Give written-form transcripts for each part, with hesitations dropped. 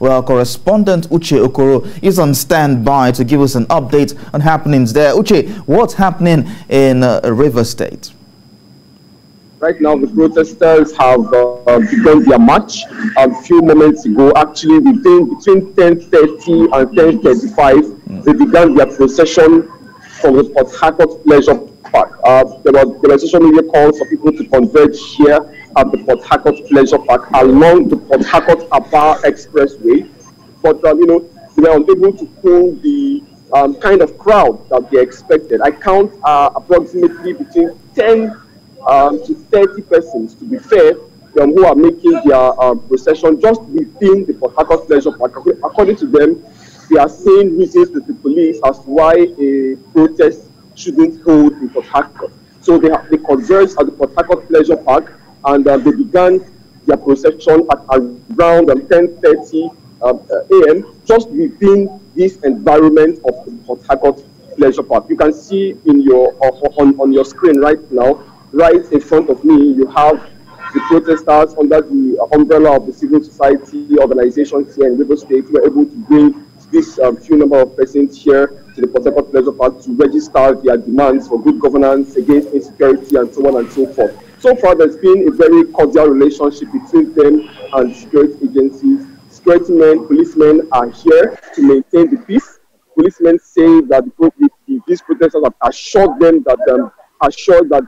Well, correspondent Uche Okoro is on standby to give us an update on happenings there. Uche, what's happening in Rivers State? Right now, the protesters have begun their march a few moments ago. Actually, between 10:30 and 10:35, they began their procession from the Port Harcourt Pleasure Park. There were social media calls for people to converge here at the Port Harcourt Pleasure Park along the Port Harcourt-Aba Expressway. But, they were unable to pull the kind of crowd that they expected. I count approximately between 10 to 30 persons, to be fair, who are making their procession just within the Port Harcourt Pleasure Park. According to them, they are saying reasons to the police as to why a protest shouldn't hold in Port Harcourt. So they converged at the Port Harcourt Pleasure Park, and they began their procession at around 10:30 a.m. just within this environment of the Port Harcourt Pleasure Park. You can see in your on your screen right now, right in front of me, you have the protesters under the umbrella of the civil society organizations here in Rivers State who were able to bring this few number of persons here to the Port Harcourt Pleasure Park to register their demands for good governance, against insecurity, and so on and so forth. So far, there's been a very cordial relationship between them and security agencies. Security men, policemen are here to maintain the peace. Policemen say that these protesters have assured them that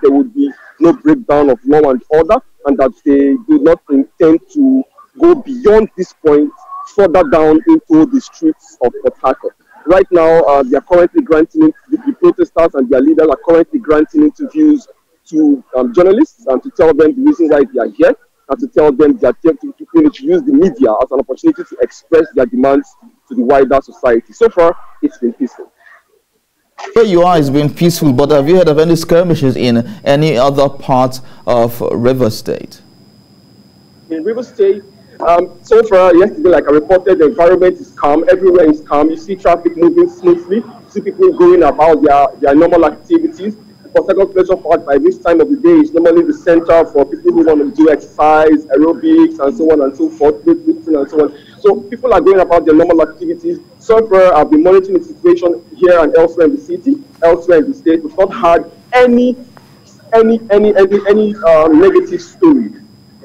there would be no breakdown of law and order, and that they do not intend to go beyond this point further down into the streets of Port Harcourt. Right now, they are currently granting, the protesters and their leaders are currently granting interviews to journalists and to tell them the reason why they are here, and to tell them they are to use the media as an opportunity to express their demands to the wider society. So far, it's been peaceful. Where you are, it's been peaceful, but have you heard of any skirmishes in any other part of Rivers State? In Rivers State, so far, yesterday, like I reported, the environment is calm. Everywhere is calm. You see traffic moving smoothly. You see people going about their normal activities. The Port Harcourt Pleasure Park, by this time of the day, is normally the center for people who want to do exercise, aerobics, and so on and so forth, weightlifting and so on. So people are going about their normal activities. So far, I've been monitoring the situation here and elsewhere in the city, elsewhere in the state. We've not had any negative story.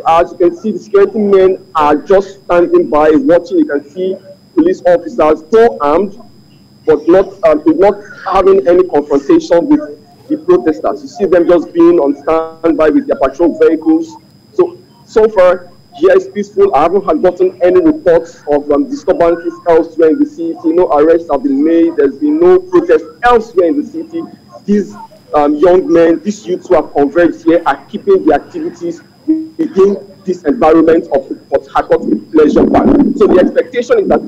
As you can see, the security men are just standing by watching. You can see police officers, still armed, but not having any confrontation with the protesters. You see them just being on standby with their patrol vehicles. So far, here is peaceful. I haven't gotten any reports of disturbances elsewhere in the city. No arrests have been made. There's been no protest elsewhere in the city. These young men, these youths who have converged here are keeping the activities within this environment of the Port Harcourt Pleasure Park. So the expectation is that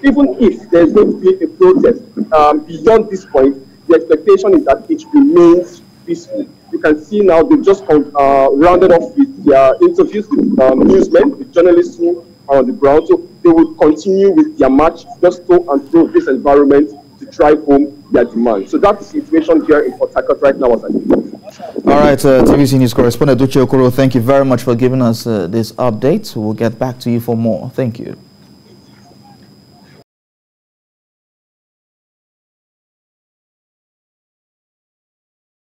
even if there's going to be a protest beyond this point, the expectation is that it remains peaceful. You can see now they've just rounded off with their interviews with newsmen, with journalists who are on the ground. So they will continue with their march just to and through this environment to drive home their demands. So that's the situation here in Port Harcourt right now. All right, TVC News Correspondent Uche Okoro, thank you very much for giving us this update. We'll get back to you for more. Thank you.